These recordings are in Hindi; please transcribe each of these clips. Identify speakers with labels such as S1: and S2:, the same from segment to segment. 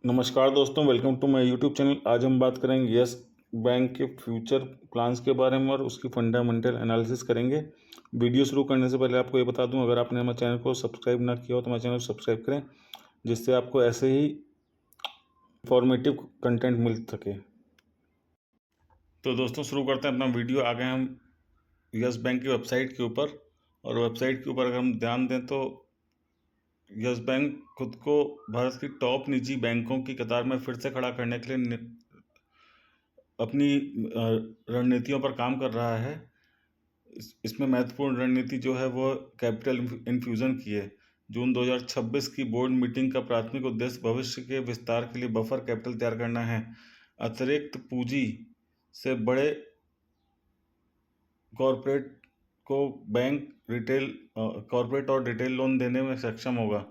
S1: नमस्कार दोस्तों, welcome to my YouTube channel. आज हम बात करेंगे यस बैंक के फ्यूचर प्लान्स के बारे में और उसकी फंडामेंटल एनालिसिस करेंगे। वीडियो शुरू करने से पहले आपको ये बता दूं, अगर आपने हमारे चैनल को सब्सक्राइब ना किया हो तो हमारे चैनल को सब्सक्राइब करें, जिससे आपको ऐसे ही इंफॉर्मेटिव कंटेंट मिल सके। तो दोस्तों शुरू करते हैं अपना वीडियो। आ गए हम यस बैंक की वेबसाइट के ऊपर, और वेबसाइट के ऊपर अगर हम ध्यान दें तो यस बैंक खुद को भारत की टॉप निजी बैंकों की कतार में फिर से खड़ा करने के लिए अपनी रणनीतियों पर काम कर रहा है। इसमें महत्वपूर्ण रणनीति जो है वो कैपिटल इन्फ्यूज़न की है। जून 2026 की बोर्ड मीटिंग का प्राथमिक उद्देश्य भविष्य के विस्तार के लिए बफर कैपिटल तैयार करना है। अतिरिक्त पूंजी से बड़े कॉरपोरेट को बैंक रिटेल कॉरपोरेट और रिटेल लोन देने में सक्षम होगा।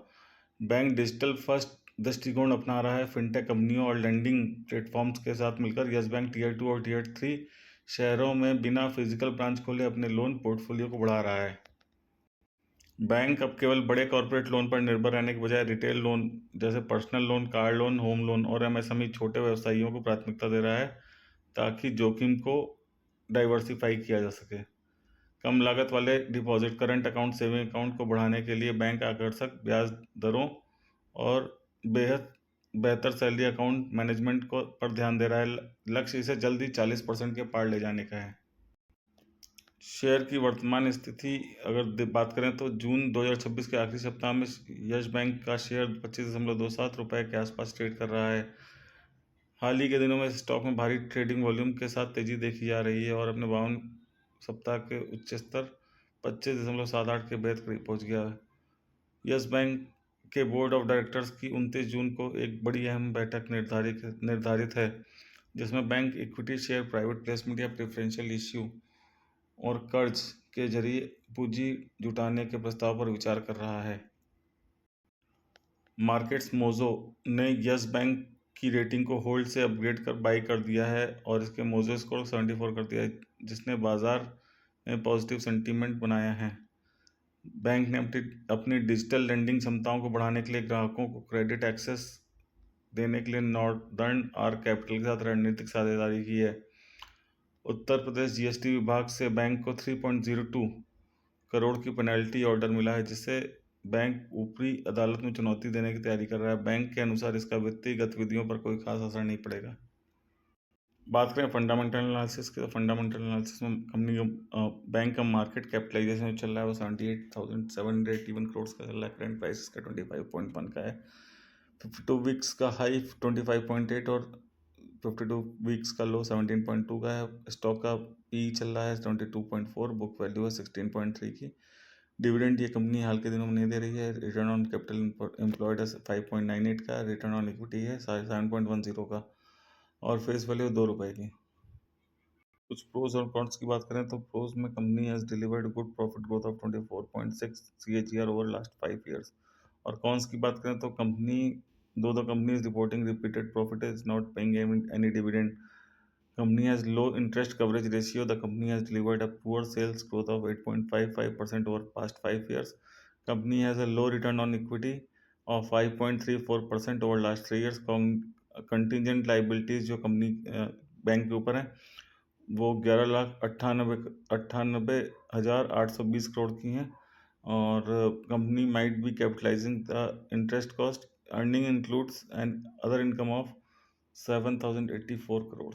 S1: बैंक डिजिटल फर्स्ट दृष्टिकोण अपना रहा है। फिनटेक कंपनियों और लेंडिंग प्लेटफॉर्म्स के साथ मिलकर यस बैंक टीयर 2 और टीयर 3 शहरों में बिना फिजिकल ब्रांच खोले अपने लोन पोर्टफोलियो को बढ़ा रहा है। बैंक अब केवल बड़े कॉरपोरेट लोन पर निर्भर रहने के बजाय रिटेल लोन जैसे personal loan, car loan, home loan और एमएसएमई छोटे व्यवसायियों को प्राथमिकता दे रहा है, ताकि जोखिम को डाइवर्सिफाई किया जा सके। कम लागत वाले deposit, current account, saving account को बढ़ाने के लिए बैंक आकर्षक ब्याज दरों और बेहद बेहतर सैलरी अकाउंट मैनेजमेंट को पर ध्यान दे रहा है। लक्ष्य इसे जल्दी 40% के पार ले जाने का है। शेयर की वर्तमान स्थिति अगर बात करें तो जून 2026 के आखिरी सप्ताह में यस बैंक का शेयर 25.27 रुपये के आसपास ट्रेड कर रहा है। हाल ही के दिनों में स्टॉक में भारी ट्रेडिंग वॉल्यूम के साथ तेजी देखी जा रही है और अपने 52 सप्ताह के उच्च स्तर 25.78 के बेहद करीब पहुंच गया है। यस बैंक के बोर्ड ऑफ डायरेक्टर्स की 29 जून को एक बड़ी अहम बैठक निर्धारित है, जिसमें bank equity share, private placement या प्रेफरेंशियल इश्यू और कर्ज के जरिए पूंजी जुटाने के प्रस्ताव पर विचार कर रहा है। मार्केट्स मोजो ने यस बैंक की रेटिंग को होल्ड से अपग्रेड कर बाई कर दिया है और इसके मोजो स्कोर 74 कर दिया है, जिसने बाजार में पॉजिटिव सेंटीमेंट बनाया है। बैंक ने अपनी डिजिटल लेंडिंग क्षमताओं को बढ़ाने के लिए ग्राहकों को क्रेडिट एक्सेस देने के लिए नॉर्दर्न आर्क कैपिटल के साथ रणनीतिक साझेदारी की है। उत्तर प्रदेश जीएसटी विभाग से बैंक को 3.02 करोड़ की पेनल्टी ऑर्डर मिला है, जिससे बैंक ऊपरी अदालत में चुनौती देने की तैयारी कर रहा है। बैंक के अनुसार इसका वित्तीय गतिविधियों पर कोई खास असर नहीं पड़ेगा। बात करें फंडामेंटल एनालिसिस की, तो फंडामेंटल एनालिसिस में कंपनी बैंक का मार्केट कैपिटलाइजेशन चल रहा है वो 78,781 करोड़ का चल रहा है। करंट प्राइस का 25.1 का है। 52 वीक्स का हाई 25.8 और 52 वीक्स का लो 17.2 का है। स्टॉक का पी चल रहा है 22.4, बुक वैल्यू है 16.3 की। डिविडेंड ये कंपनी हाल के दिनों में नहीं दे रही है। रिटर्न ऑन कैपिटल एम्प्लॉयड है 5.98 का। रिटर्न ऑन इक्विटी है 7.10 का और फेस वैल्यू 2 रुपये की। कुछ प्रोज और कॉन्स की बात करें तो प्रोज में company has delivered good profit growth of 24.6 CAGR over last 5 years. और कॉन्स की बात करें तो दो company is reporting repeated profit, is not paying any dividend. Company has low interest coverage ratio. The company has delivered a poor sales growth of 8.55% over past 5 years. Company has a low return on equity of 5.34% over last 3 years. Contingent liabilities जो कंपनी बैंक के ऊपर है वो 11,98,820 की हैं। और company might be capitalising the interest cost. Earning includes and other income of 7,084 crore.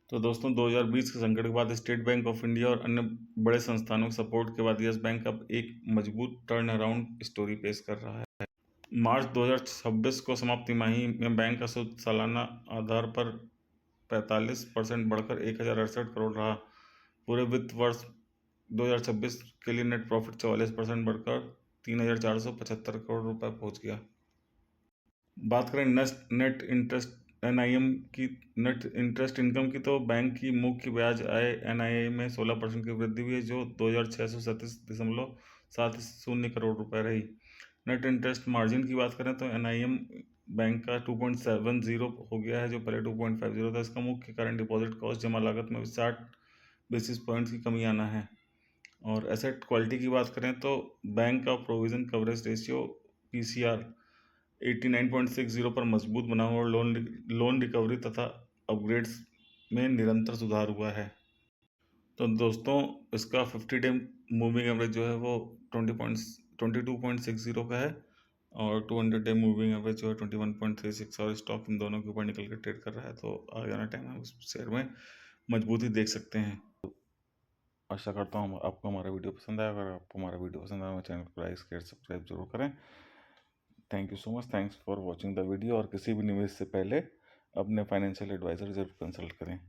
S1: तो दोस्तों 2020 के संकट के बाद स्टेट बैंक ऑफ इंडिया और अन्य बड़े संस्थानों के सपोर्ट के बाद यस बैंक अब एक मजबूत टर्न अराउंड स्टोरी पेश कर रहा है। मार्च 2026 को समाप्त तिमाही में बैंक का सूद सालाना आधार पर 45% बढ़कर 1,068 करोड़ रहा। पूरे वित्त वर्ष 2026 के लिए नेट प्रॉफिट 44% बढ़कर 3,475 करोड़ रुपए पहुंच गया। बात करें नेट इंटरेस्ट एनआईएम की, नेट इंटरेस्ट इनकम की, तो बैंक की मुख्य ब्याज आय एनआईए में 16% की वृद्धि हुई है, जो 2,637.70 करोड़ रुपए रही। नेट इंटरेस्ट मार्जिन की बात करें तो एनआईएम बैंक का 2.70 हो गया है, जो पहले 2.50 था। इसका मुख्य कारण डिपॉजिट कॉस्ट जमा लागत में 60 बेसिस पॉइंट्स की कमी आना है। और एसेट क्वालिटी की बात करें तो बैंक का प्रोविजन कवरेज रेशियो पीसीआर 89.60 पर मजबूत बना हुआ और लोन रिकवरी तथा अपग्रेड्स में निरंतर सुधार हुआ है। तो दोस्तों इसका 50 डे मूविंग एवरेज जो है वो 22.60 का है और 200 डे मूविंग एवरेज जो है 21.36, और स्टॉक इन दोनों के ऊपर निकल के ट्रेड कर रहा है। तो आगे आने टाइम हम उस शेयर में मजबूती देख सकते हैं। आशा करता हूँ आपको हमारा वीडियो पसंद आया। अगर आपको हमारा वीडियो पसंद आया हमारे चैनल को लाइक शेयर सब्सक्राइब जरूर करें। Thank you so much, thanks for watching the video. और किसी भी निवेश से पहले अपने फाइनेंशियल एडवाइजर जरूर कंसल्ट करें।